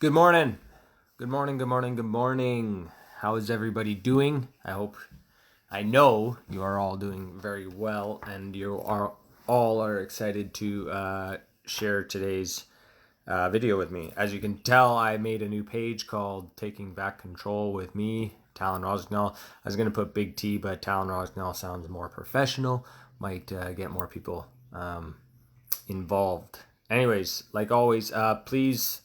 Good morning. Good morning, good morning, good morning. How is everybody doing? I know you are all doing very well and you are all are excited to share today's video with me. As you can tell, I made a new page called Taking Back Control with me, Talon Rosnell. I was going to put Big T, but Talon Rosnell sounds more professional, might get more people involved. Anyways, like always, please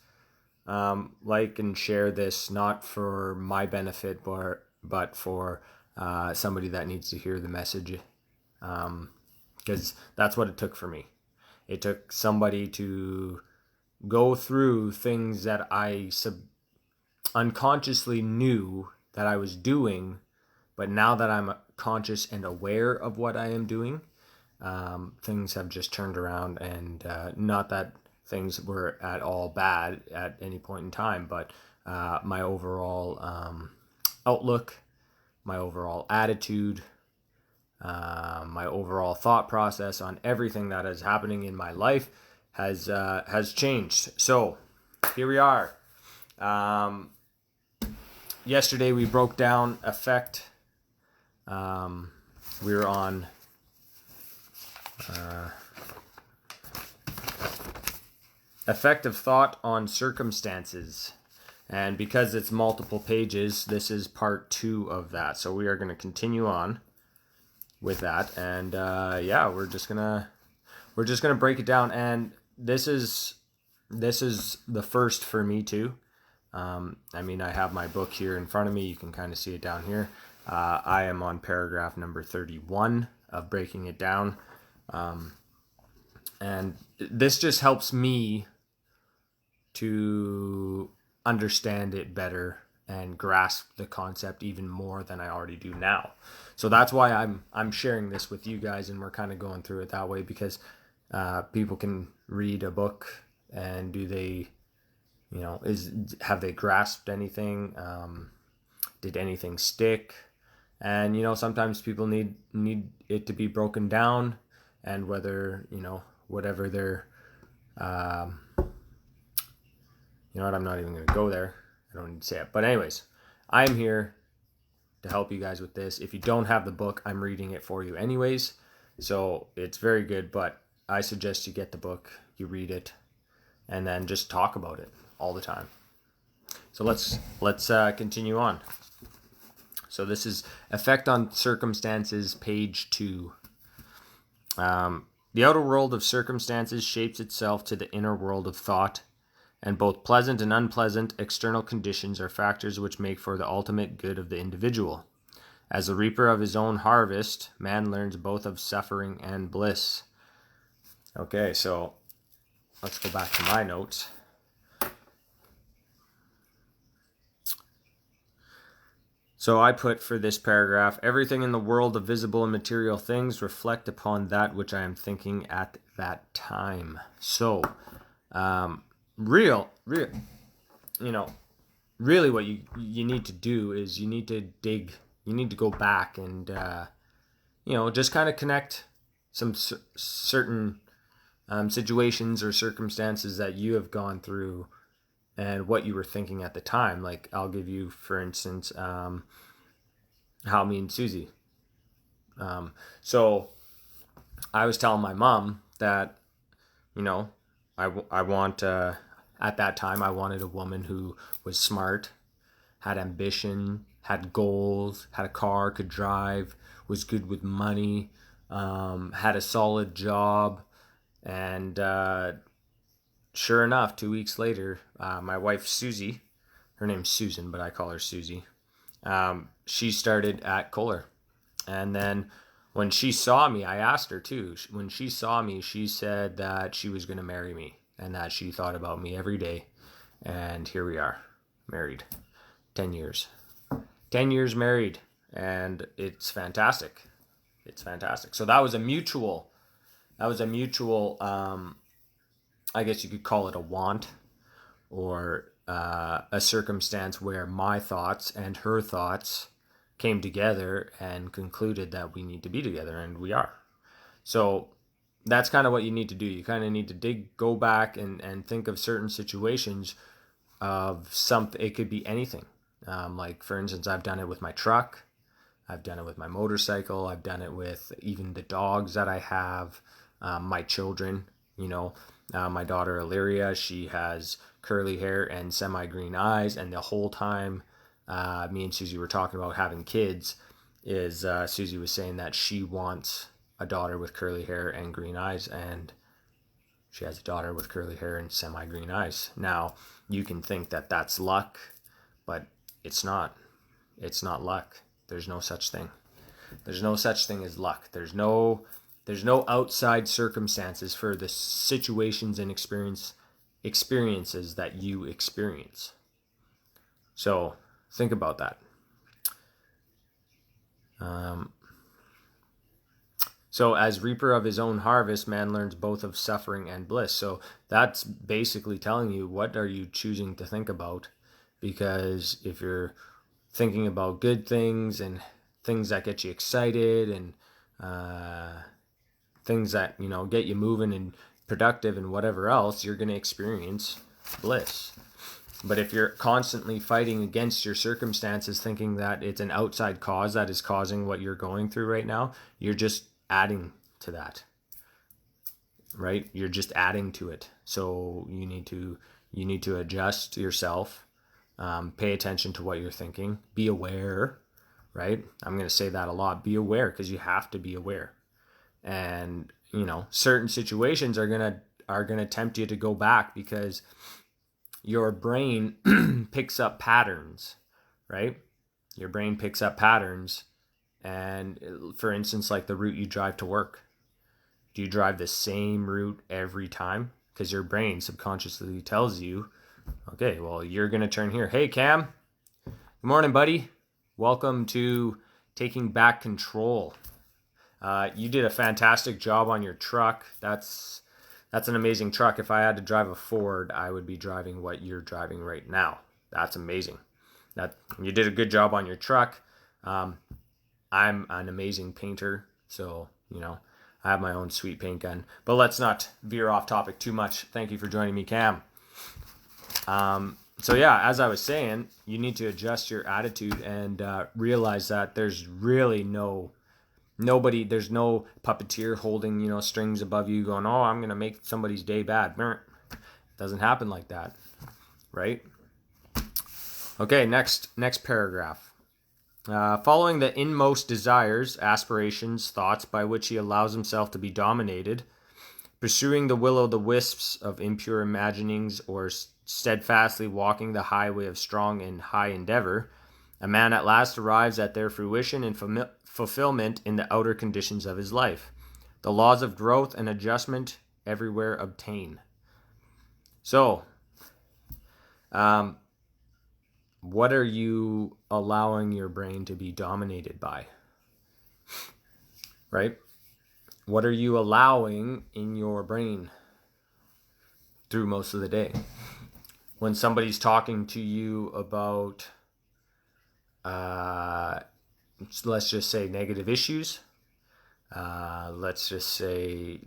like and share this, not for my benefit, but for somebody that needs to hear the message. Because that's what it took for me. It took somebody to go through things that I unconsciously knew that I was doing, but now that I'm conscious and aware of what I am doing, things have just turned around. And not that things were at all bad at any point in time, but my overall outlook, my overall attitude, my overall thought process on everything that is happening in my life has changed. So here we are. Yesterday we broke down effect. We were on effect of thought on circumstances. And because it's multiple pages, this is part 2 of that. So we are going to continue on with that. And we're just gonna break it down. And this is the first for me too. I have my book here in front of me. You can kind of see it down here. I am on paragraph number 31 of breaking it down. And this just helps me to understand it better and grasp the concept even more than I already do now. So that's why I'm sharing this with you guys, and we're kind of going through it that way, because people can read a book and do they, have they grasped anything? Did anything stick? And sometimes people need it to be broken down, and whether whatever their I'm not even going to go there. I don't need to say it. But anyways, I'm here to help you guys with this. If you don't have the book, I'm reading it for you anyways. So it's very good, but I suggest you get the book, you read it, and then just talk about it all the time. So let's continue on. So this is Effect on Circumstances, page 2. The outer world of circumstances shapes itself to the inner world of thought, and both pleasant and unpleasant external conditions are factors which make for the ultimate good of the individual. As the reaper of his own harvest, man learns both of suffering and bliss. Okay, so let's go back to my notes. So I put for this paragraph, everything in the world of visible and material things reflect upon that which I am thinking at that time. So, really what you need to do is you need to dig, you need to go back and, just kind of connect some certain situations or circumstances that you have gone through and what you were thinking at the time. Like, I'll give you, for instance, how me and Susie. So I was telling my mom that, I want, at that time, I wanted a woman who was smart, had ambition, had goals, had a car, could drive, was good with money, had a solid job. And sure enough, 2 weeks later, my wife Susie, her name's Susan, but I call her Susie, she started at Kohler. And then when she saw me, I asked her too. When she saw me, she said that she was going to marry me and that she thought about me every day. And here we are, married. 10 years. 10 years married. And it's fantastic. It's fantastic. So that was a mutual, I guess you could call it a want, or a circumstance where my thoughts and her thoughts came together and concluded that we need to be together, and we are. So that's kind of what you need to do. You kind of need to go back and think of certain situations of something. It could be anything. Like, for instance, I've done it with my truck. I've done it with my motorcycle. I've done it with even the dogs that I have, my children. My daughter Illyria, she has curly hair and semi-green eyes, and the whole time me and Susie were talking about having kids, Susie was saying that she wants a daughter with curly hair and green eyes, and she has a daughter with curly hair and semi-green eyes. Now, you can think that that's luck, but it's not. It's not luck. There's no such thing. There's no such thing as luck. There's no outside circumstances for the situations and experiences that you experience. So think about that. So as reaper of his own harvest, man learns both of suffering and bliss. So that's basically telling you, what are you choosing to think about? Because if you're thinking about good things and things that get you excited and things that, get you moving and productive and whatever else, you're going to experience bliss. But if you're constantly fighting against your circumstances, thinking that it's an outside cause that is causing what you're going through right now, you're just adding to that, right? You're just adding to it. So you need to adjust yourself, pay attention to what you're thinking, be aware, right? I'm going to say that a lot. Be aware, because you have to be aware. And certain situations are gonna tempt you to go back, because your brain picks up patterns, right? Your brain picks up patterns. And for instance, like the route you drive to work, do you drive the same route every time? Because your brain subconsciously tells you, okay, well, you're going to turn here. Hey, Cam. Good morning, buddy. Welcome to Taking Back Control. You did a fantastic job on your truck. That's an amazing truck. If I had to drive a Ford, I would be driving what you're driving right now. That's amazing. You did a good job on your truck. I'm an amazing painter, so, I have my own sweet paint gun. But let's not veer off topic too much. Thank you for joining me, Cam. So yeah, as I was saying, you need to adjust your attitude and realize that there's really nobody, there's no puppeteer holding, strings above you going, oh, I'm going to make somebody's day bad. It doesn't happen like that, right? Okay, next paragraph. Following the inmost desires, aspirations, thoughts by which he allows himself to be dominated, pursuing the will-o'-the-wisps of impure imaginings, or steadfastly walking the highway of strong and high endeavor, a man at last arrives at their fruition and fulfillment in the outer conditions of his life. The laws of growth and adjustment everywhere obtain. So, what are you allowing your brain to be dominated by? Right? What are you allowing in your brain through most of the day? When somebody's talking to you about, let's just say, negative issues, let's just say,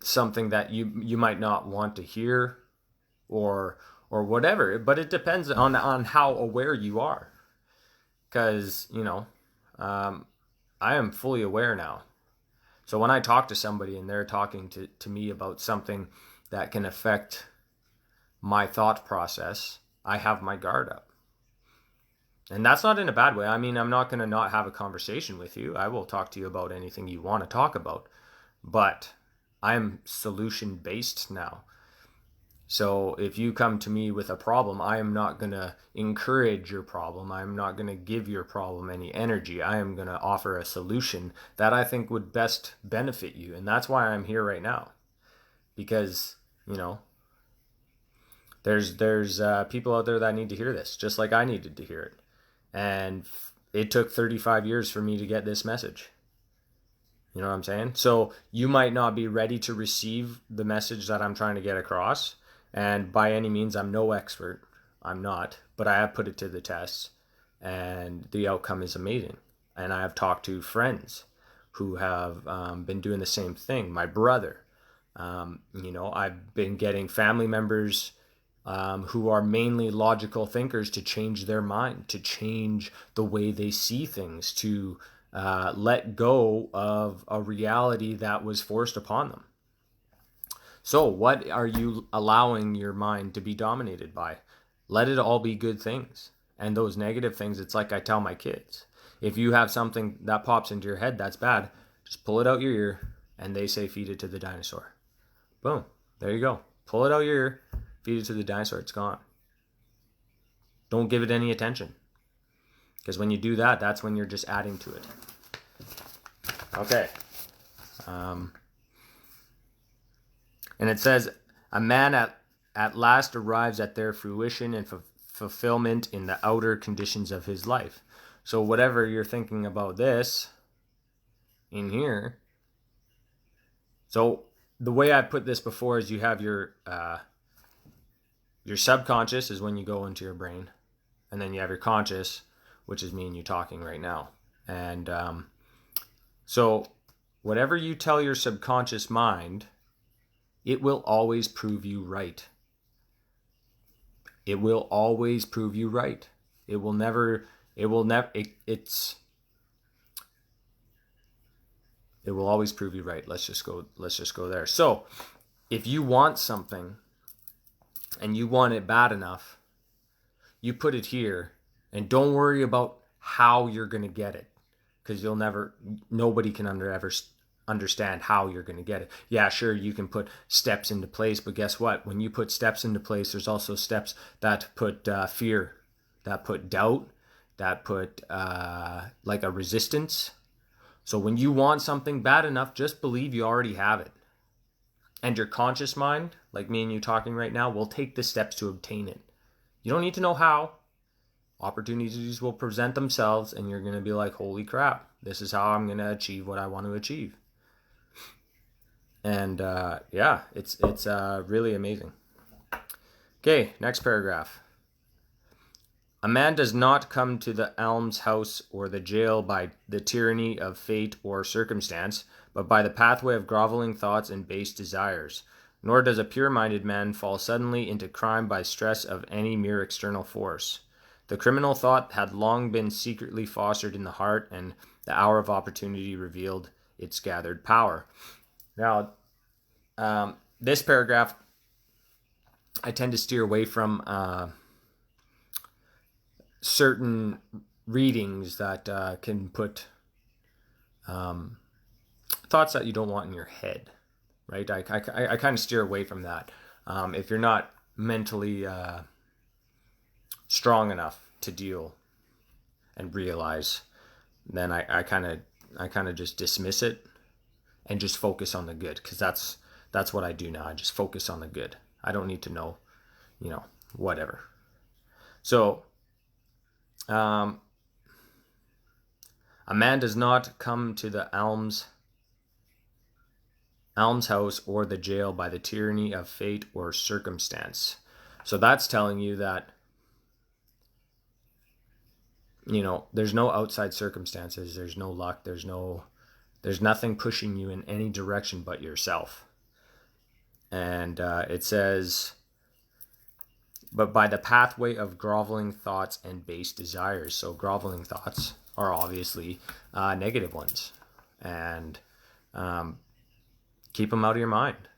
something that you might not want to hear, or whatever, but it depends on how aware you are. Because, I am fully aware now. So when I talk to somebody and they're talking to me about something that can affect my thought process, I have my guard up. And that's not in a bad way. I mean, I'm not going to not have a conversation with you. I will talk to you about anything you want to talk about. But I'm solution-based now. So if you come to me with a problem, I am not going to encourage your problem. I am not going to give your problem any energy. I am going to offer a solution that I think would best benefit you. And that's why I'm here right now. Because, there's people out there that need to hear this, just like I needed to hear it. And it took 35 years for me to get this message. You know what I'm saying? So you might not be ready to receive the message that I'm trying to get across. And by any means, I'm no expert. I'm not. But I have put it to the test. And the outcome is amazing. And I have talked to friends who have been doing the same thing. My brother, I've been getting family members who are mainly logical thinkers to change their mind, to change the way they see things, to let go of a reality that was forced upon them. So, what are you allowing your mind to be dominated by? Let it all be good things. And those negative things, it's like I tell my kids, if you have something that pops into your head that's bad, just pull it out your ear, and they say, feed it to the dinosaur. Boom. There you go. Pull it out your ear, feed it to the dinosaur. It's gone. Don't give it any attention. Because when you do that, that's when you're just adding to it. Okay. And it says, a man at last arrives at their fruition and fulfillment in the outer conditions of his life. So whatever you're thinking about this in here. So the way I put this before is you have your subconscious is when you go into your brain. And then you have your conscious, which is me and you talking right now. And so whatever you tell your subconscious mind, it will always prove you right. It will always prove you right. It will never, it will always prove you right. Let's just go there. So if you want something and you want it bad enough, you put it here and don't worry about how you're going to get it, because nobody can ever understand how you're going to get it. Yeah, sure, you can put steps into place, but guess what? When you put steps into place, there's also steps that put fear, that put doubt, that put like a resistance. So when you want something bad enough, just believe you already have it. And your conscious mind, like me and you talking right now, will take the steps to obtain it. You don't need to know how. Opportunities will present themselves and you're going to be like, holy crap, this is how I'm going to achieve what I want to achieve. And it's really amazing. Okay, next paragraph. A man does not come to the almshouse or the jail by the tyranny of fate or circumstance, but by the pathway of groveling thoughts and base desires. Nor does a pure-minded man fall suddenly into crime by stress of any mere external force. The criminal thought had long been secretly fostered in the heart, and the hour of opportunity revealed its gathered power. Now, this paragraph, I tend to steer away from certain readings that can put thoughts that you don't want in your head, right? I kind of steer away from that. If you're not mentally strong enough to deal and realize, then I kind of just dismiss it and just focus on the good, because that's what I do now. I just focus on the good. I don't need to know, whatever. So, a man does not come to the almshouse or the jail by the tyranny of fate or circumstance. So that's telling you that, there's no outside circumstances. There's no luck. There's nothing pushing you in any direction but yourself. And it says, but by the pathway of groveling thoughts and base desires. So groveling thoughts are obviously negative ones. And keep them out of your mind.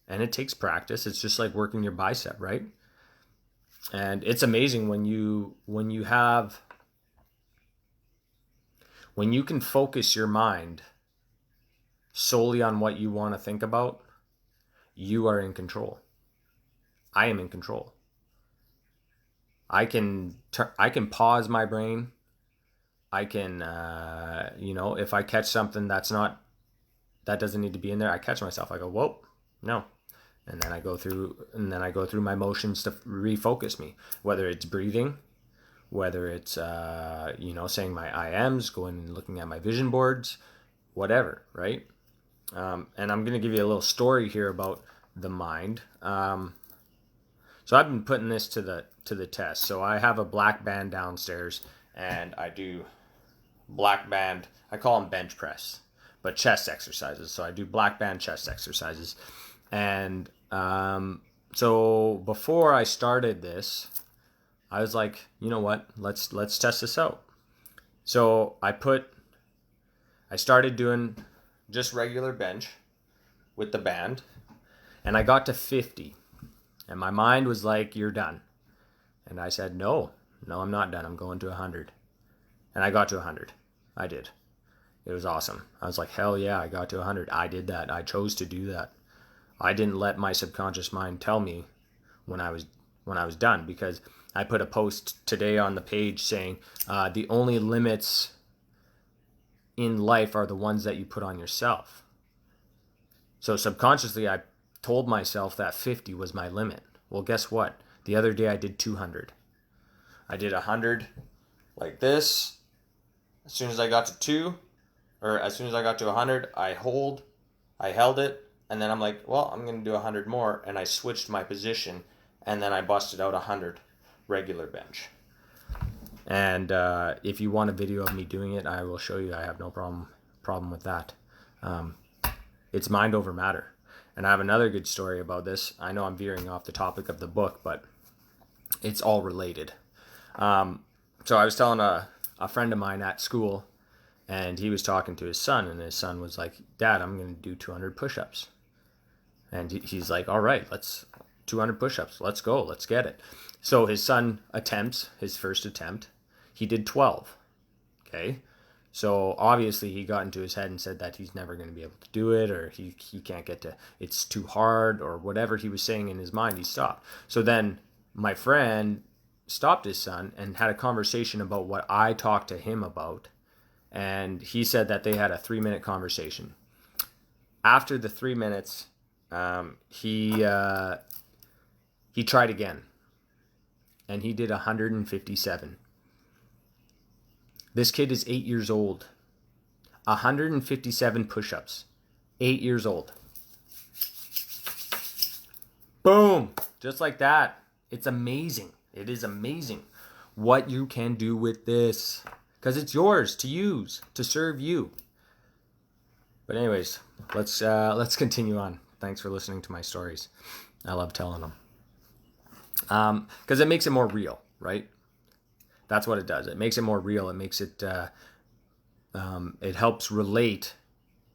And it takes practice. It's just like working your bicep, right? And it's amazing when you can focus your mind solely on what you want to think about, you are in control. I am in control. I can pause my brain. I can, if I catch something that doesn't need to be in there, I catch myself. I go, whoa, no. And then I go through my motions to refocus me, whether it's breathing, whether it's, saying my I ams, going and looking at my vision boards, whatever, right? And I'm going to give you a little story here about the mind. So I've been putting this to the test. So I have a black band downstairs, and I do black band. I call them bench press, but chest exercises. So I do black band chest exercises. And so before I started this, I was like, you know what? Let's test this out. So I started doing just regular bench with the band, and I got to 50. And my mind was like, you're done. And I said, no, I'm not done. I'm going to 100. And I got to 100. I did. It was awesome. I was like, hell yeah, I got to 100. I did that. I chose to do that. I didn't let my subconscious mind tell me when I was done, because I put a post today on the page saying the only limits in life are the ones that you put on yourself. So subconsciously, I told myself that 50 was my limit. Well, guess what? The other day I did 200. I did 100 like this. As soon as I got to 100, I held it, and then I'm like, well, I'm going to do 100 more, and I switched my position, and then I busted out 100 regular bench. And if you want a video of me doing it, I will show you. I have no problem with that. It's mind over matter. And I have another good story about this. I know I'm veering off the topic of the book, but it's all related. So I was telling a friend of mine at school, and he was talking to his son, and his son was like, Dad, I'm going to do 200 push-ups. And he's like, all right, 200 push-ups. Let's go. Let's get it. So his son attempts his first attempt. He did 12. Okay. So obviously he got into his head and said that he's never going to be able to do it, or he can't get to, it's too hard, or whatever he was saying in his mind, he stopped. So then my friend stopped his son and had a conversation about what I talked to him about. And he said that they had a 3-minute conversation. After the 3 minutes, he tried again, and he did 157. This kid is 8 years old. 157 push-ups. 8 years old. Boom! Just like that. It's amazing. It is amazing what you can do with this, because it's yours to use, to serve you. But anyways, let's continue on. Thanks for listening to my stories. I love telling them. Because it makes it more real, right? That's what it does. It makes it more real. It makes it, it helps relate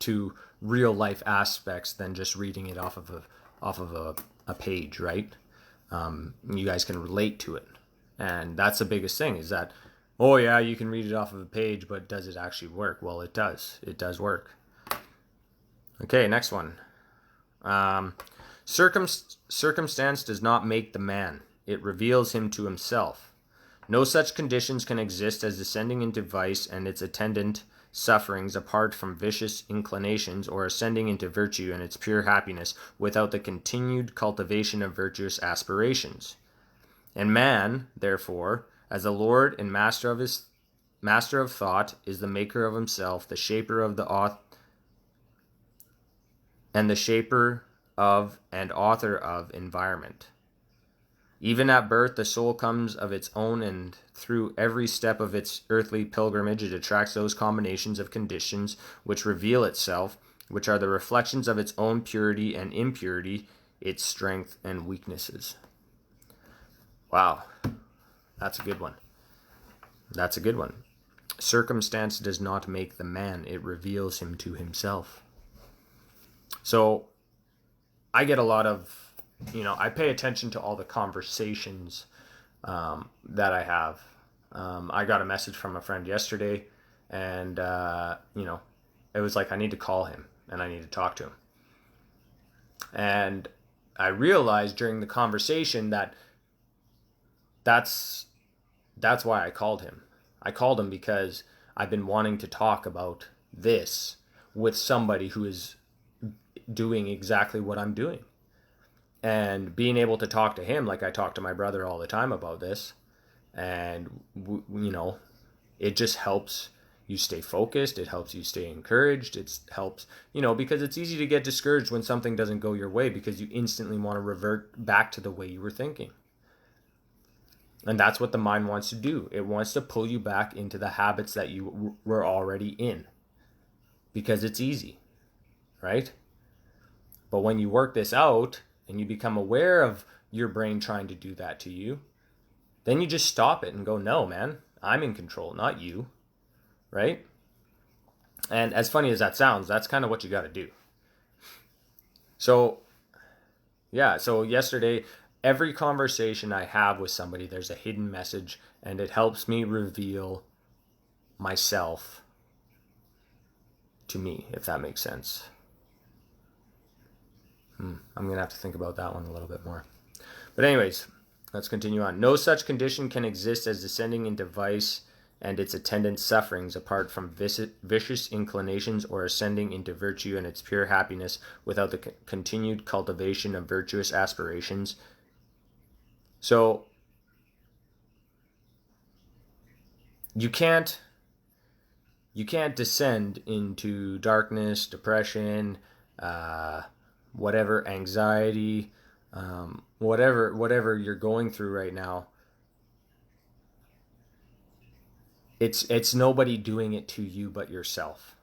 to real life aspects than just reading it off of a page, right? You guys can relate to it. And that's the biggest thing, is that, oh yeah, you can read it off of a page, but does it actually work? Well, it does. It does work. Okay, next one. Circumstance does not make the man. It reveals him to himself. No such conditions can exist as descending into vice and its attendant sufferings apart from vicious inclinations, or ascending into virtue and its pure happiness without the continued cultivation of virtuous aspirations. And man, therefore, as the Lord and master of thought, is the maker of himself, the shaper of the author, and the shaper of and author of environment. Even at birth, the soul comes of its own, and through every step of its earthly pilgrimage, it attracts those combinations of conditions which reveal itself, which are the reflections of its own purity and impurity, its strength and weaknesses. Wow, that's a good one. That's a good one. Circumstance does not make the man, it reveals him to himself. So I get a lot of, I pay attention to all the conversations that I have. I got a message from a friend yesterday, and, it was like, I need to call him and I need to talk to him. And I realized during the conversation that that's why I called him. I called him because I've been wanting to talk about this with somebody who is doing exactly what I'm doing. And being able to talk to him, like I talk to my brother all the time about this, and it just helps you stay focused. It helps you stay encouraged. It helps, because it's easy to get discouraged when something doesn't go your way, because you instantly want to revert back to the way you were thinking. And that's what the mind wants to do. It wants to pull you back into the habits that you were already in, because it's easy, right? But when you work this out and you become aware of your brain trying to do that to you, then you just stop it and go, no, man, I'm in control, not you, right? And as funny as that sounds, that's kind of what you got to do. So, yeah, so yesterday, every conversation I have with somebody, there's a hidden message, and it helps me reveal myself to me, if that makes sense. I'm going to have to think about that one a little bit more. But anyways, let's continue on. No such condition can exist as descending into vice and its attendant sufferings apart from vicious inclinations, or ascending into virtue and its pure happiness without the continued cultivation of virtuous aspirations. So you can't descend into darkness, depression, whatever, anxiety, whatever you're going through right now. It's nobody doing it to you but yourself.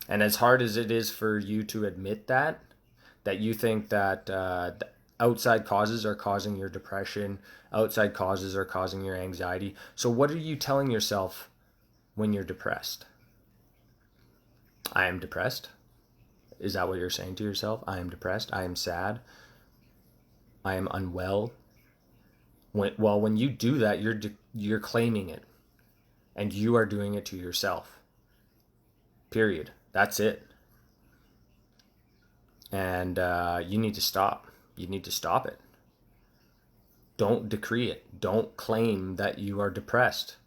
And as hard as it is for you to admit that you think that outside causes are causing your depression, outside causes are causing your anxiety. So what are you telling yourself when you're depressed? I am depressed. Is that what you're saying to yourself? I am depressed. I am sad. I am unwell. When you do that, you're claiming it. And you are doing it to yourself. Period. That's it. And you need to stop. You need to stop it. Don't decree it. Don't claim that you are depressed.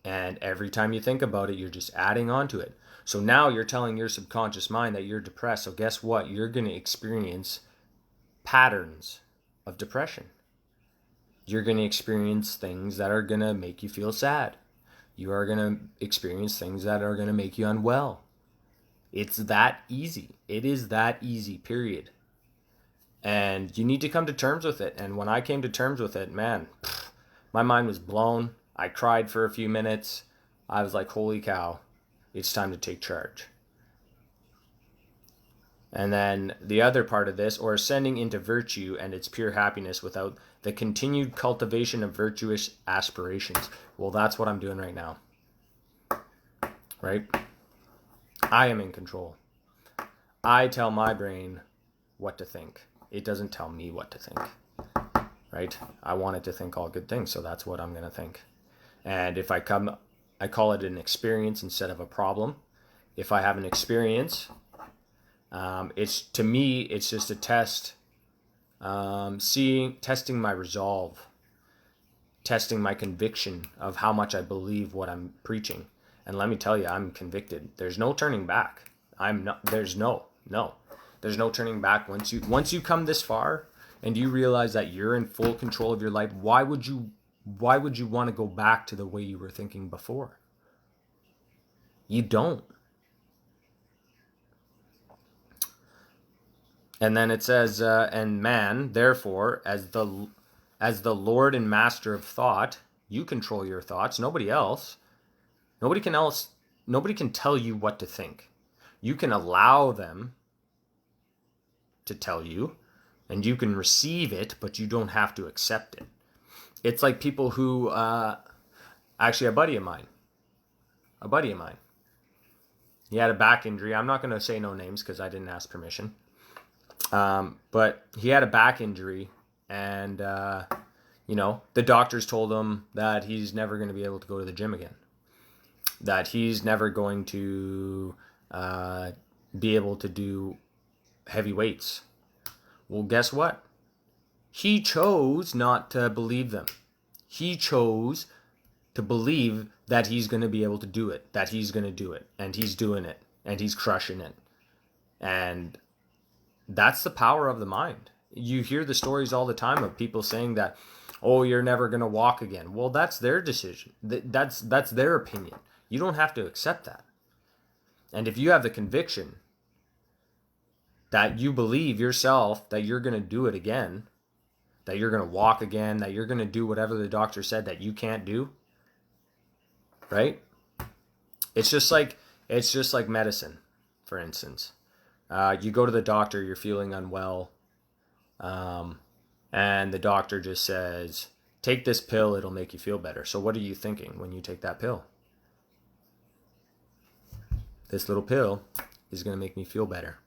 And every time you think about it, you're just adding on to it. So now you're telling your subconscious mind that you're depressed. So guess what? You're going to experience patterns of depression. You're going to experience things that are going to make you feel sad. You are going to experience things that are going to make you unwell. It's that easy. It is that easy, period. And you need to come to terms with it. And when I came to terms with it, man, my mind was blown. I cried for a few minutes. I was like, holy cow, it's time to take charge. And then the other part of this, or ascending into virtue and its pure happiness without the continued cultivation of virtuous aspirations. Well, that's what I'm doing right now. Right? I am in control. I tell my brain what to think. It doesn't tell me what to think. Right? I want it to think all good things, so that's what I'm going to think. And if I call it an experience instead of a problem. If I have an experience, to me, it's just a test. Testing my resolve, testing my conviction of how much I believe what I'm preaching. And let me tell you, I'm convicted. There's no turning back. There's no turning back. Once you come this far and you realize that you're in full control of your life, why would you want to go back to the way you were thinking before? You don't. And then it says, and man, therefore, as the Lord and master of thought, you control your thoughts, nobody else. Nobody can tell you what to think. You can allow them to tell you, and you can receive it, but you don't have to accept it. It's like people who, actually a buddy of mine, he had a back injury. I'm not going to say no names because I didn't ask permission. But he had a back injury, and, the doctors told him that he's never going to be able to go to the gym again. That he's never going to be able to do heavy weights. Well, guess what? He chose not to believe them. He chose to believe that he's going to be able to do it, that he's going to do it, and he's doing it, and he's crushing it. And that's the power of the mind. You hear the stories all the time of people saying that, oh, you're never going to walk again. Well, that's their decision. That's their opinion. You don't have to accept that. And if you have the conviction that you believe yourself that you're going to do it again, that you're going to walk again, that you're going to do whatever the doctor said that you can't do, right? It's just like medicine, for instance. You go to the doctor, you're feeling unwell, and the doctor just says, take this pill, it'll make you feel better. So what are you thinking when you take that pill? This little pill is going to make me feel better.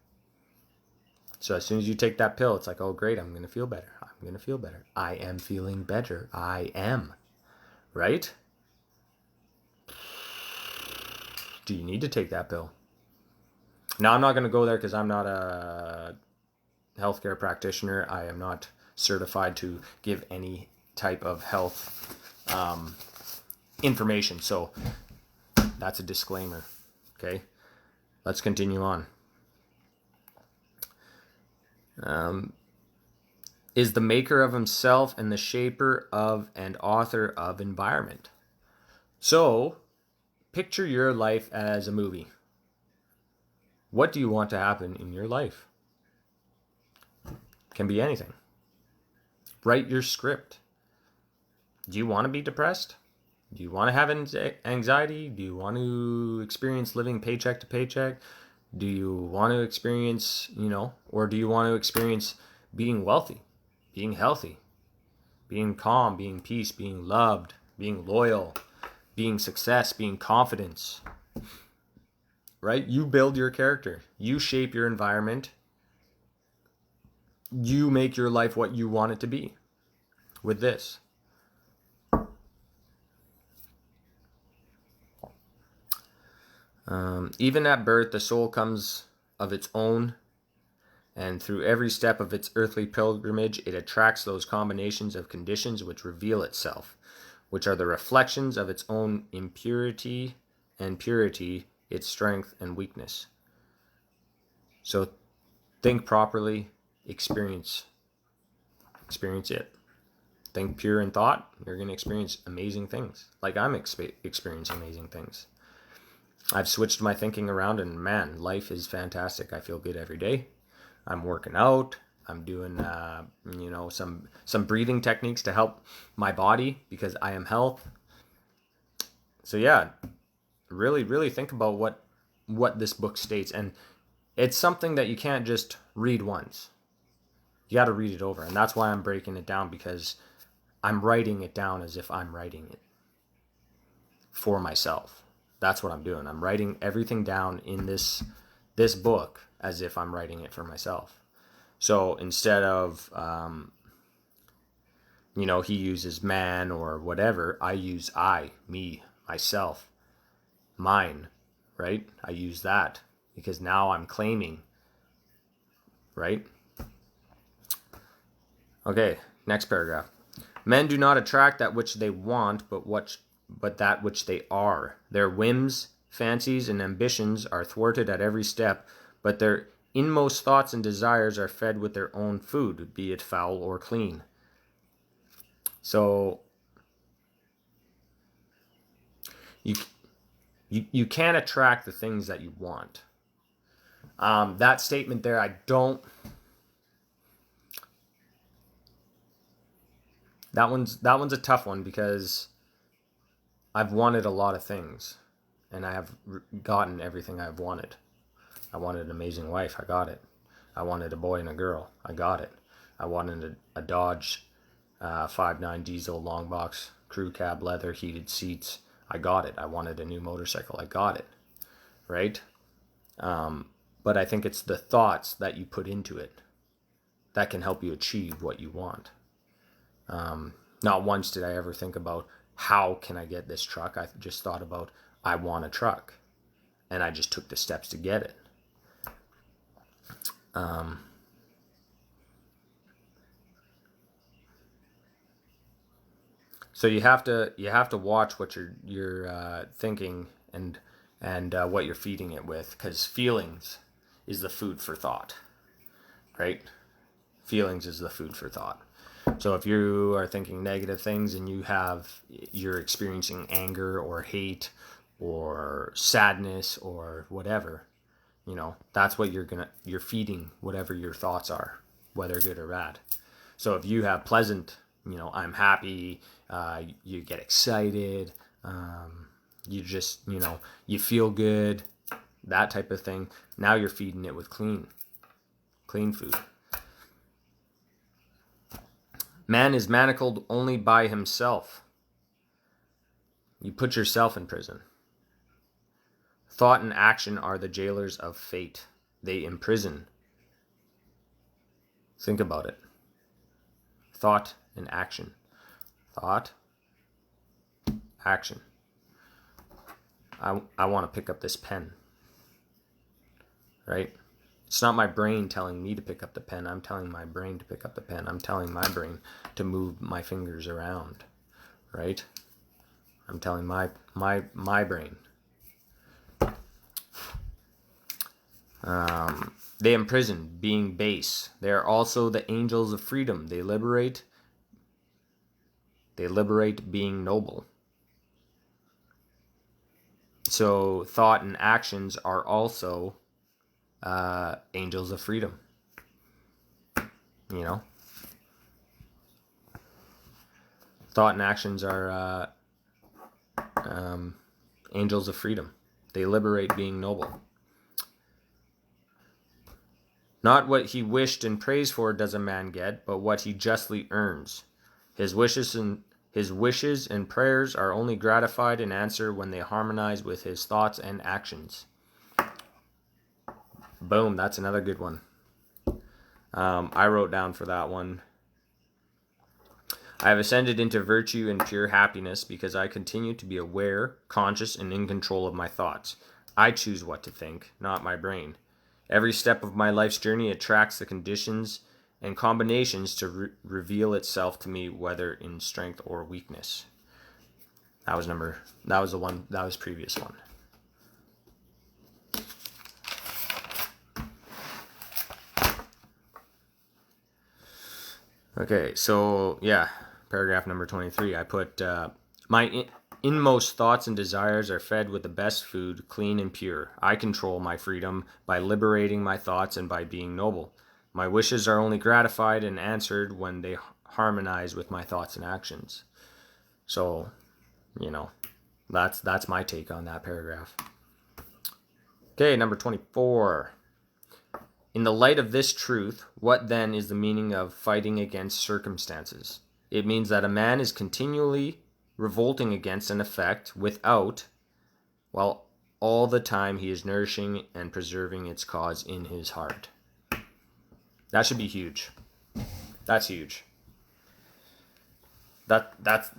So as soon as you take that pill, it's like, oh, great, I'm going to feel better. I'm going to feel better. I am feeling better. I am. Right? Do you need to take that pill? Now, I'm not going to go there because I'm not a healthcare practitioner. I am not certified to give any type of health information. So that's a disclaimer. Okay? Let's continue on. Is the maker of himself and the shaper of and author of environment. So, picture your life as a movie. What do you want to happen in your life? Can be anything. Write your script. Do you want to be depressed? Do you want to have anxiety? Do you want to experience living paycheck to paycheck? Do you want to experience, or do you want to experience being wealthy, being healthy, being calm, being peace, being loved, being loyal, being success, being confidence, right? You build your character. You shape your environment. You make your life what you want it to be with this. Even at birth, the soul comes of its own, and through every step of its earthly pilgrimage, it attracts those combinations of conditions which reveal itself, which are the reflections of its own impurity and purity, its strength and weakness. So think properly, experience it. Think pure in thought, you're going to experience amazing things. Like I'm experiencing amazing things. I've switched my thinking around, and man, life is fantastic. I feel good every day. I'm working out. I'm doing, some breathing techniques to help my body because I am health. So yeah, really, really think about what this book states, and it's something that you can't just read once. You got to read it over, and that's why I'm breaking it down, because I'm writing it down as if I'm writing it for myself. That's what I'm doing. I'm writing everything down in this book as if I'm writing it for myself. So instead of, he uses man or whatever, I use I, me, myself, mine, right? I use that because now I'm claiming, right? Okay, next paragraph. Men do not attract that which they want, but that which they are. Their whims, fancies, and ambitions are thwarted at every step, but their inmost thoughts and desires are fed with their own food, be it foul or clean. So you can't attract the things that you want. That statement there, that one's a tough one, because I've wanted a lot of things, and I have gotten everything I've wanted. I wanted an amazing wife. I got it. I wanted a boy and a girl. I got it. I wanted a Dodge 5.9 diesel long box crew cab, leather, heated seats. I got it. I wanted a new motorcycle. I got it. Right? But I think it's the thoughts that you put into it that can help you achieve what you want. Not once did I ever think about, how can I get this truck? I just thought about, I want a truck. And I just took the steps to get it. So you have to watch what you're thinking and what you're feeding it with, because feelings is the food for thought, right? Feelings is the food for thought. So if you are thinking negative things and you're experiencing anger or hate or sadness or whatever, that's what you're feeding whatever your thoughts are, whether good or bad. So if you have pleasant, I'm happy, you get excited, you just, you feel good, that type of thing. Now you're feeding it with clean food. Man is manacled only by himself. You put yourself in prison. Thought and action are the jailers of fate. They imprison. Think about it. Thought and action. Thought, action. I want to pick up this pen. Right? It's not my brain telling me to pick up the pen. I'm telling my brain to pick up the pen. I'm telling my brain to move my fingers around. Right? I'm telling my brain. They imprison, being base. They are also the angels of freedom. They liberate, being noble. So thought and actions are also angels of freedom. You know? Thought and actions are angels of freedom. They liberate, being noble. Not what he wished and prays for does a man get, but what he justly earns. His wishes and prayers are only gratified and answered when they harmonize with his thoughts and actions. Boom, that's another good one. I wrote down for that one. I have ascended into virtue and pure happiness because I continue to be aware, conscious, and in control of my thoughts. I choose what to think, not my brain. Every step of my life's journey attracts the conditions and combinations to reveal itself to me, whether in strength or weakness. That was previous one. Okay, so yeah, paragraph number 23. I put, my inmost thoughts and desires are fed with the best food, clean and pure. I control my freedom by liberating my thoughts and by being noble. My wishes are only gratified and answered when they harmonize with my thoughts and actions. So, that's my take on that paragraph. Okay, number 24. In the light of this truth, what then is the meaning of fighting against circumstances? It means that a man is continually revolting against an effect without, while all the time he is nourishing and preserving its cause in his heart. That should be huge. That's huge. That's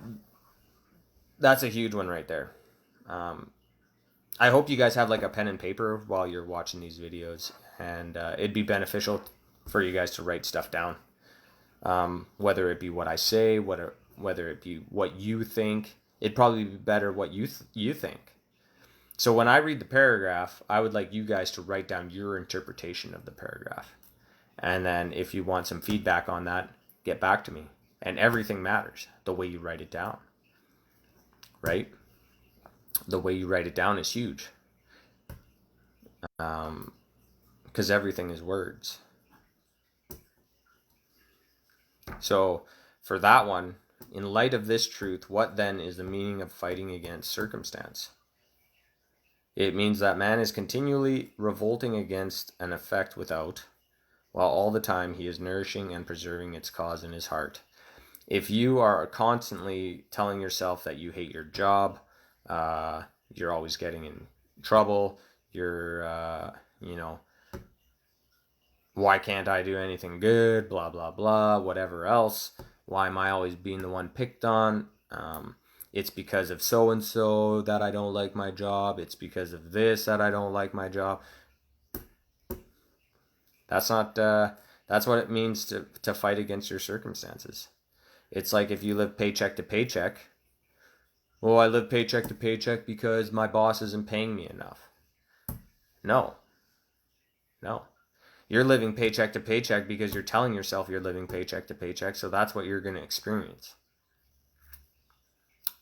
a huge one right there. I hope you guys have like a pen and paper while you're watching these videos, and it'd be beneficial for you guys to write stuff down. Whether it be what I say, whether it be what you think, it'd probably be better what you think. So when I read the paragraph, I would like you guys to write down your interpretation of the paragraph. And then if you want some feedback on that, get back to me. And everything matters, the way you write it down. Right? The way you write it down is huge. Because everything is words. So for that one, in light of this truth, what then is the meaning of fighting against circumstance? It means that man is continually revolting against an effect without, while all the time he is nourishing and preserving its cause in his heart. If you are constantly telling yourself that you hate your job, you're always getting in trouble, you're, why can't I do anything good, blah, blah, blah, whatever else, why am I always being the one picked on, it's because of so-and-so that I don't like my job, it's because of this that I don't like my job. That's what it means to fight against your circumstances. It's like if you live paycheck to paycheck. Well, I live paycheck to paycheck because my boss isn't paying me enough. No. You're living paycheck to paycheck because you're telling yourself you're living paycheck to paycheck, so that's what you're going to experience.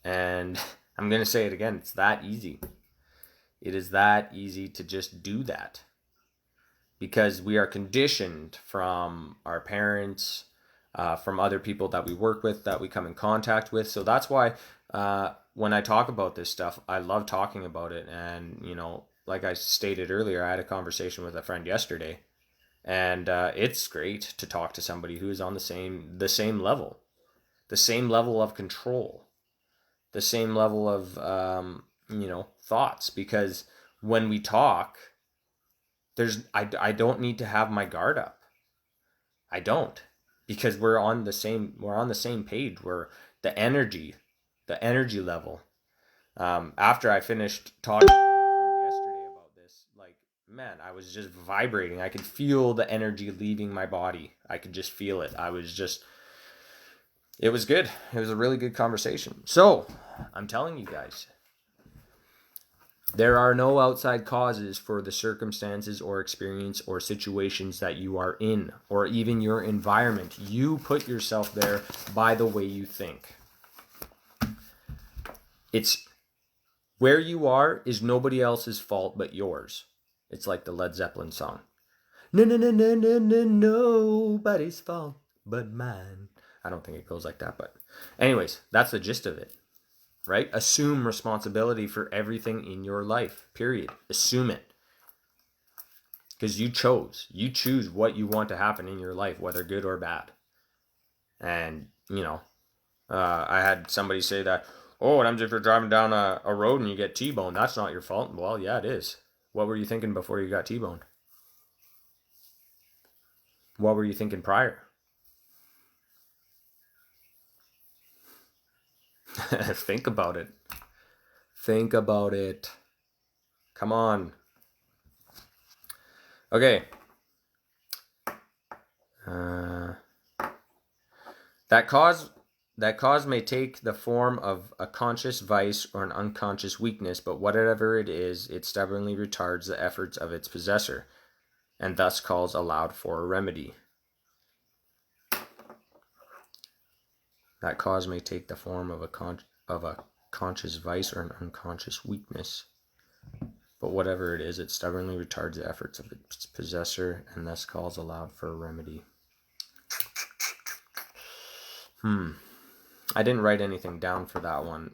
And I'm going to say it again, it's that easy. It is that easy to just do that. Because we are conditioned from our parents, from other people that we work with, that we come in contact with. So that's why when I talk about this stuff, I love talking about it. And, like I stated earlier, I had a conversation with a friend yesterday, and it's great to talk to somebody who is on the same level of control, the same level of thoughts. Because when we talk, I don't need to have my guard up. I don't, because we're on the same page. We're the energy level. After I finished talking to my friend yesterday about this, like, man, I was just vibrating. I could feel the energy leaving my body. I could just feel it. It was good. It was a really good conversation. So, I'm telling you guys, there are no outside causes for the circumstances or experience or situations that you are in, or even your environment. You put yourself there by the way you think. It's where you are is nobody else's fault but yours. It's like the Led Zeppelin song. No, no, no, no, no, no, nobody's fault but mine. I don't think it goes like that, but anyways, that's the gist of it, right? Assume responsibility for everything in your life, period. Assume it. Because you choose what you want to happen in your life, whether good or bad. And, I had somebody say that, oh, what happens if you're driving down a road and you get T-boned? That's not your fault. Well, yeah, it is. What were you thinking before you got T-boned? What were you thinking prior? Think about it. Think about it. Come on. Okay. That cause may take the form of a conscious vice or an unconscious weakness, but whatever it is, it stubbornly retards the efforts of its possessor, and thus calls aloud for a remedy. That cause may take the form of a conscious vice or an unconscious weakness, but whatever it is, it stubbornly retards the efforts of its possessor, and thus calls aloud for a remedy. I didn't write anything down for that one.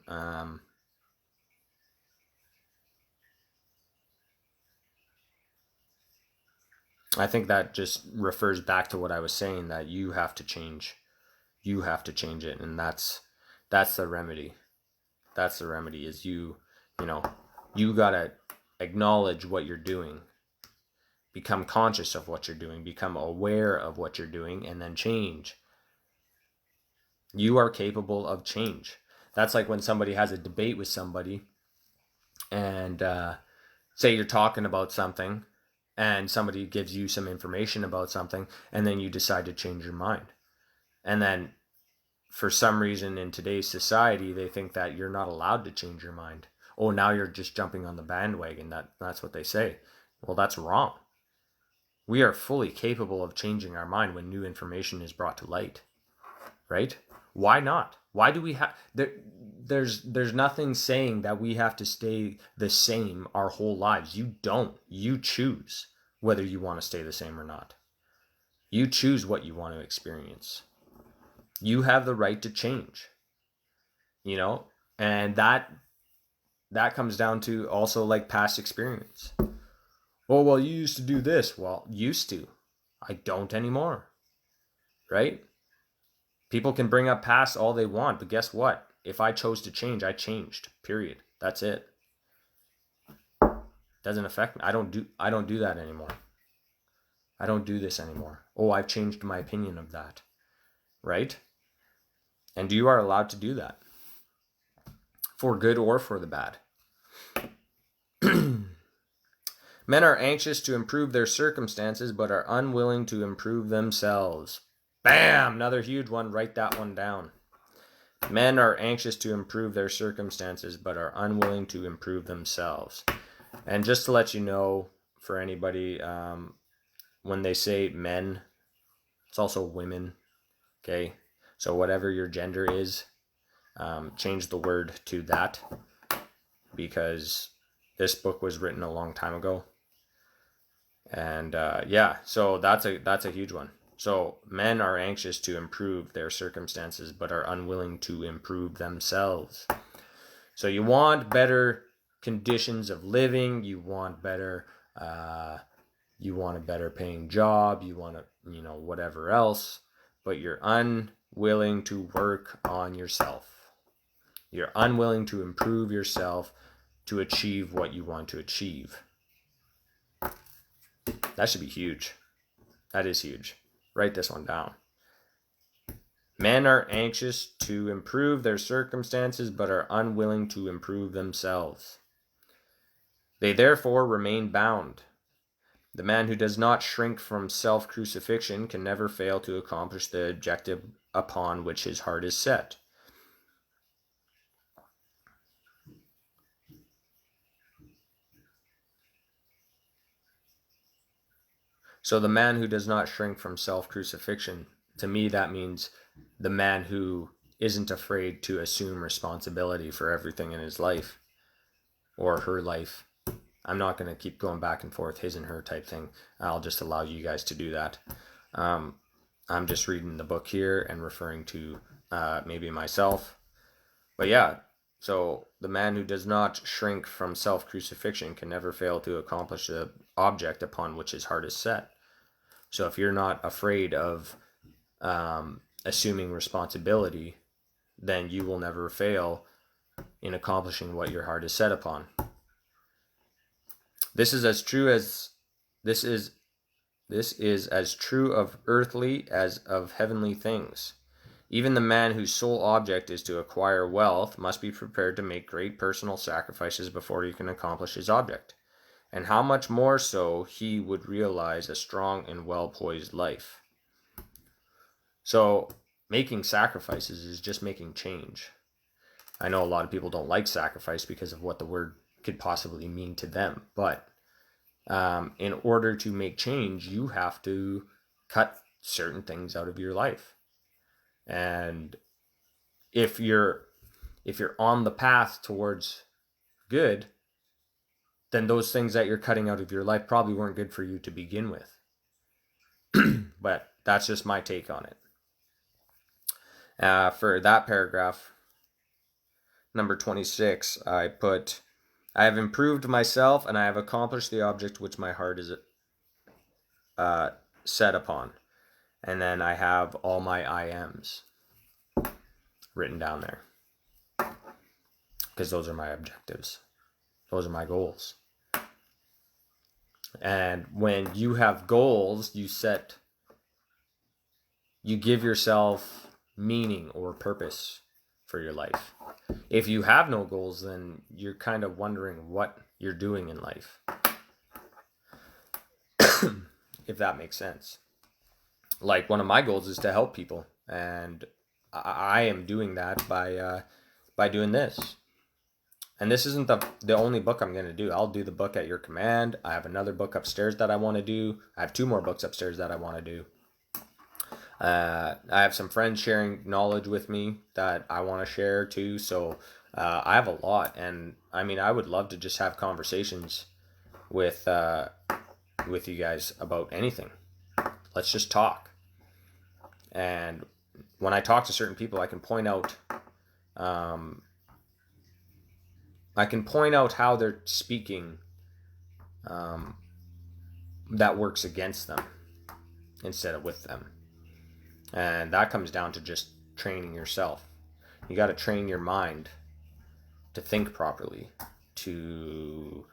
I think that just refers back to what I was saying, that you have to change. You have to change it, and that's the remedy. That's the remedy, is you gotta acknowledge what you're doing. Become conscious of what you're doing. Become aware of what you're doing, and then change. You are capable of change. That's like when somebody has a debate with somebody, and say you're talking about something, and somebody gives you some information about something, and then you decide to change your mind. And then for some reason in today's society, they think that you're not allowed to change your mind. Oh, now you're just jumping on the bandwagon. That's what they say. Well, that's wrong. We are fully capable of changing our mind when new information is brought to light. Right? Why not? Why do we have there's nothing saying that we have to stay the same our whole lives. You don't. You choose whether you want to stay the same or not. You choose what you want to experience. You have the right to change. And that comes down to also like past experience. Oh, well, you used to do this. Well, used to. I don't anymore. Right? People can bring up past all they want, but guess what? If I chose to change, I changed. Period. That's it. Doesn't affect me. I don't do that anymore. I don't do this anymore. Oh, I've changed my opinion of that. Right? And you are allowed to do that. For good or for the bad. Men are anxious to improve their circumstances, but are unwilling to improve themselves. Bam! Another huge one. Write that one down. Men are anxious to improve their circumstances, but are unwilling to improve themselves. And just to let you know, for anybody, when they say men, it's also women. Okay? So whatever your gender is, change the word to that, because this book was written a long time ago. And so that's a huge one. So men are anxious to improve their circumstances, but are unwilling to improve themselves. So you want better conditions of living, you want better, you want a better paying job, you want to, whatever else, but you're unwilling to work on yourself. You're unwilling to improve yourself to achieve what you want to achieve. That should be huge. That is huge. Write this one down. Men are anxious to improve their circumstances but are unwilling to improve themselves. They therefore remain bound. The man who does not shrink from self-crucifixion can never fail to accomplish the objective upon which his heart is set. So the man who does not shrink from self-crucifixion, to me that means the man who isn't afraid to assume responsibility for everything in his life or her life. I'm not going to keep going back and forth, his and her type thing. I'll just allow you guys to do that. I'm just reading the book here and referring to maybe myself. But yeah, so the man who does not shrink from self-crucifixion can never fail to accomplish the object upon which his heart is set. So if you're not afraid of assuming responsibility, then you will never fail in accomplishing what your heart is set upon. This is as true of earthly as of heavenly things. Even the man whose sole object is to acquire wealth must be prepared to make great personal sacrifices before he can accomplish his object. And how much more so he would realize a strong and well-poised life. So making sacrifices is just making change. I know a lot of people don't like sacrifice because of what the word could possibly mean to them, but in order to make change, you have to cut certain things out of your life. And if you're on the path towards good, then those things that you're cutting out of your life probably weren't good for you to begin with. But that's just my take on it. For that paragraph, number 26, I put, I have improved myself and I have accomplished the object which my heart is set upon. And then I have all my I ams written down there. Because those are my objectives. Those are my goals. And when you have goals, you give yourself meaning or purpose for your life. If you have no goals, then you're kind of wondering what you're doing in life. If that makes sense. Like, one of my goals is to help people, and I am doing that by doing this. And this isn't the only book I'm going to do. I'll do the book At Your Command. I have another book upstairs that I want to do. I have 2 more books upstairs that I want to do. I have some friends sharing knowledge with me that I want to share too. So I have a lot. And I mean, I would love to just have conversations with you guys about anything. Let's just talk. And when I talk to certain people, I can point out how they're speaking that works against them instead of with them. And that comes down to just training yourself. You got to train your mind to think properly, to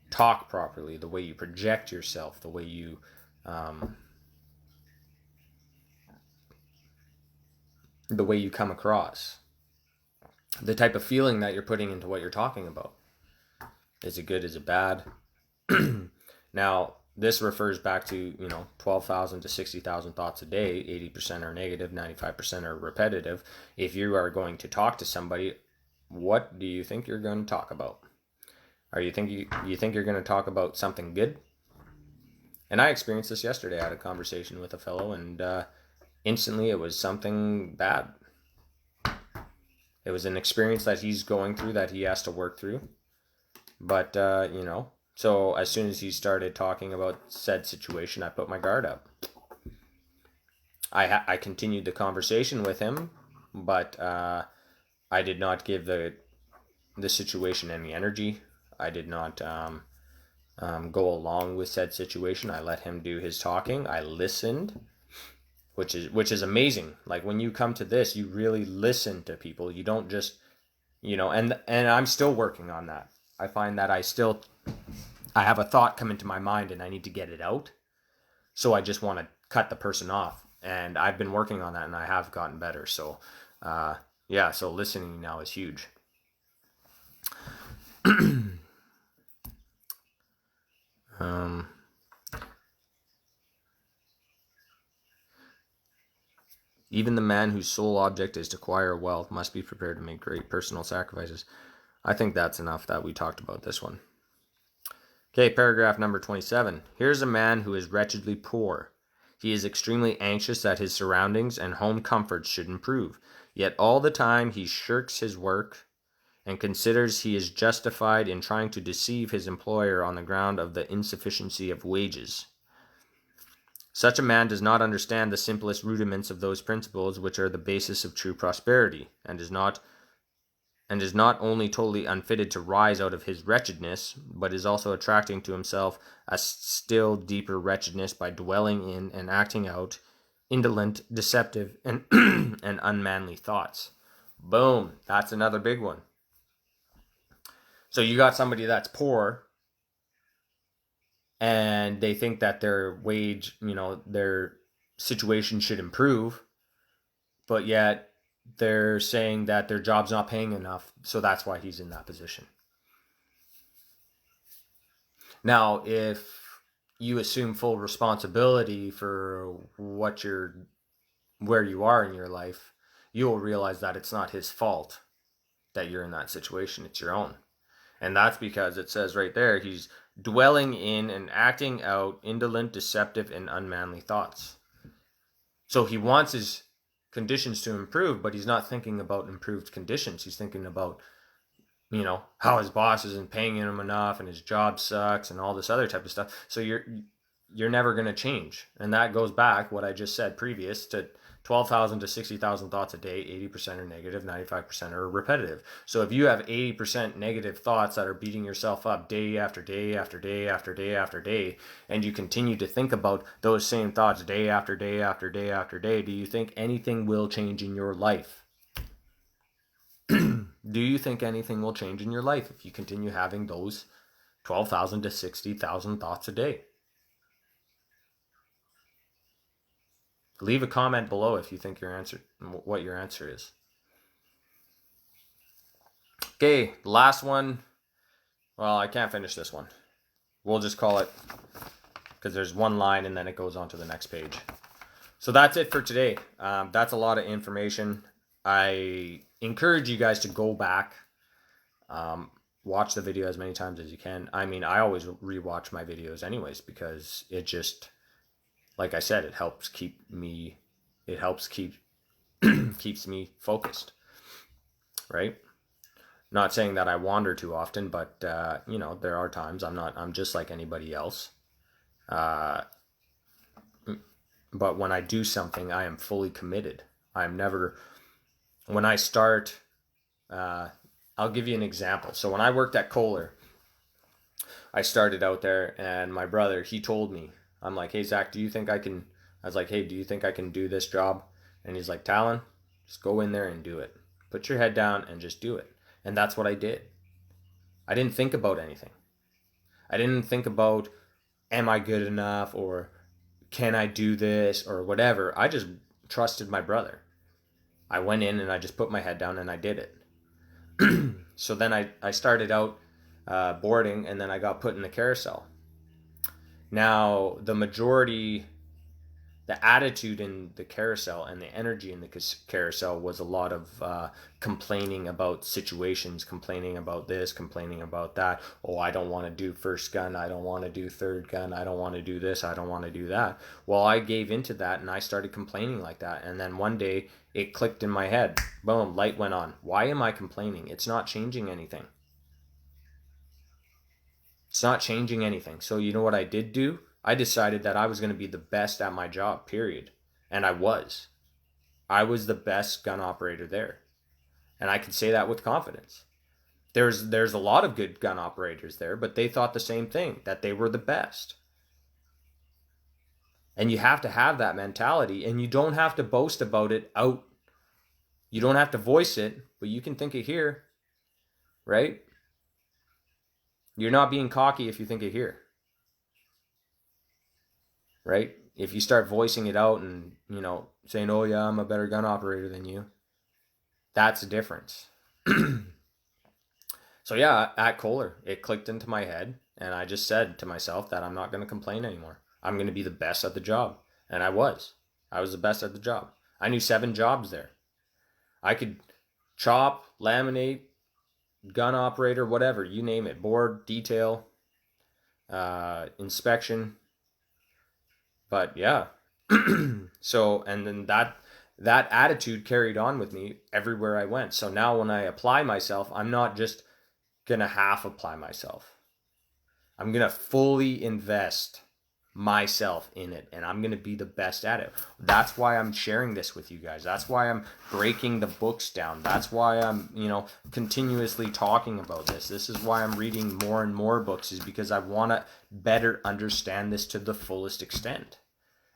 talk properly, the way you project yourself, the way you come across, the type of feeling that you're putting into what you're talking about. Is it good? Is it bad? Now, this refers back to, 12,000 to 60,000 thoughts a day. 80% are negative, 95% are repetitive. If you are going to talk to somebody, what do you think you're going to talk about? Are you think you're going to talk about something good? And I experienced this yesterday. I had a conversation with a fellow, and instantly it was something bad. It was an experience that he's going through that he has to work through. But, so as soon as he started talking about said situation, I put my guard up. I continued the conversation with him, but I did not give the situation any energy. I did not go along with said situation. I let him do his talking. I listened, which is amazing. Like when you come to this, you really listen to people. You don't just, and I'm still working on that. I find that I have a thought come into my mind and I need to get it out. So I just want to cut the person off. And I've been working on that and I have gotten better. So, yeah, so listening now is huge. Even the man whose sole object is to acquire wealth must be prepared to make great personal sacrifices. I think that's enough that we talked about this one. Okay, paragraph number 27. Here's a man who is wretchedly poor. He is extremely anxious that his surroundings and home comforts should improve, yet all the time he shirks his work and considers he is justified in trying to deceive his employer on the ground of the insufficiency of wages. Such a man does not understand the simplest rudiments of those principles which are the basis of true prosperity, and is not only totally unfitted to rise out of his wretchedness, but is also attracting to himself a still deeper wretchedness by dwelling in and acting out indolent, deceptive, and and unmanly thoughts. Boom, that's another big one. So you got somebody that's poor and they think that their wage, their situation should improve, but yet they're saying that their job's not paying enough, so that's why he's in that position. Now, if you assume full responsibility for where you are in your life, you will realize that it's not his fault that you're in that situation, it's your own. And that's because it says right there, he's dwelling in and acting out indolent, deceptive, and unmanly thoughts. So he wants his conditions to improve, but he's not thinking about improved conditions. He's thinking about, how his boss isn't paying him enough and his job sucks and all this other type of stuff. So you're never going to change. And that goes back, what I just said previous, to 12,000 to 60,000 thoughts a day. 80% are negative, 95% are repetitive. So if you have 80% negative thoughts that are beating yourself up day after day after day after day after day, and you continue to think about those same thoughts day after day after day after day, do you think anything will change in your life? Do you think anything will change in your life if you continue having those 12,000 to 60,000 thoughts a day? Leave a comment below if you think what your answer is. Okay, last one. Well, I can't finish this one. We'll just call it, because there's one line and then it goes on to the next page. So that's it for today. That's a lot of information. I encourage you guys to go back, watch the video as many times as you can. I mean, I always rewatch my videos anyways, because it just, like I said, it helps keep keeps me focused, right? Not saying that I wander too often, but there are times I'm just like anybody else. But when I do something, I am fully committed. When I start, I'll give you an example. So when I worked at Kohler, I started out there, and my brother, he told me, I'm like, hey, Zach, I was like, hey, do you think I can do this job? And he's like, Talon, just go in there and do it. Put your head down and just do it. And that's what I did. I didn't think about anything. I didn't think about, am I good enough, or can I do this, or whatever. I just trusted my brother. I went in and I just put my head down and I did it. So then I started out boarding, and then I got put in the carousel. Now, the attitude in the carousel and the energy in the carousel was a lot of complaining about situations, complaining about this, complaining about that. Oh, I don't want to do first gun. I don't want to do third gun. I don't want to do this. I don't want to do that. Well, I gave into that and I started complaining like that. And then one day it clicked in my head. Boom, light went on. Why am I complaining? It's not changing anything. It's not changing anything. So you know what I did do? I decided that I was going to be the best at my job, period. And I was. I was the best gun operator there. And I can say that with confidence. There's a lot of good gun operators there, but they thought the same thing, that they were the best. And you have to have that mentality, and you don't have to boast about it out. You don't have to voice it, but you can think it here, right? You're not being cocky if you think it here, right? If you start voicing it out and, saying, oh yeah, I'm a better gun operator than you, that's the difference. So yeah, at Kohler, it clicked into my head, and I just said to myself that I'm not going to complain anymore. I'm going to be the best at the job. And I was. I was the best at the job. I knew 7 jobs there. I could chop, laminate, gun operator, whatever, you name it, board, detail, inspection. But yeah. So, and then that attitude carried on with me everywhere I went. So now when I apply myself, I'm not just gonna half apply myself. I'm gonna fully invest myself in it, and I'm gonna be the best at it. That's why I'm sharing this with you guys. That's why I'm breaking the books down. That's why I'm continuously talking about this. This is why I'm reading more and more books, is because I want to better understand this to the fullest extent.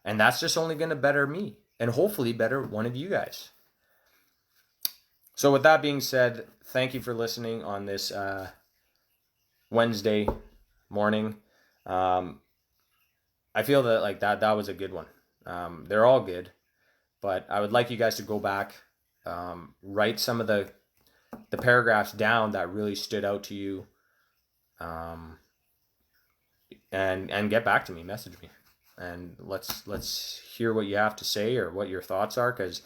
And that's just only gonna better me, and hopefully better one of you guys. So with that being said, thank you for listening on this Wednesday morning. I feel that like that was a good one. They're all good, but I would like you guys to go back, write some of the paragraphs down that really stood out to you, and get back to me, message me, and let's hear what you have to say or what your thoughts are, because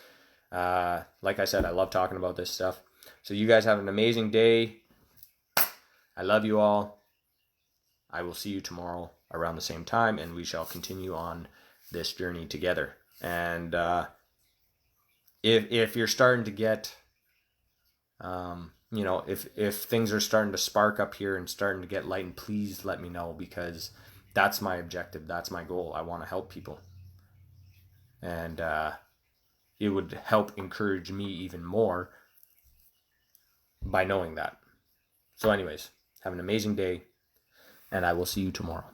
like I said, I love talking about this stuff. So you guys have an amazing day. I love you all. I will see you tomorrow around the same time, and we shall continue on this journey together. And if you're starting to get, if things are starting to spark up here and starting to get lightened, please let me know, because that's my objective. That's my goal. I want to help people. And it would help encourage me even more by knowing that. So anyways, have an amazing day, and I will see you tomorrow.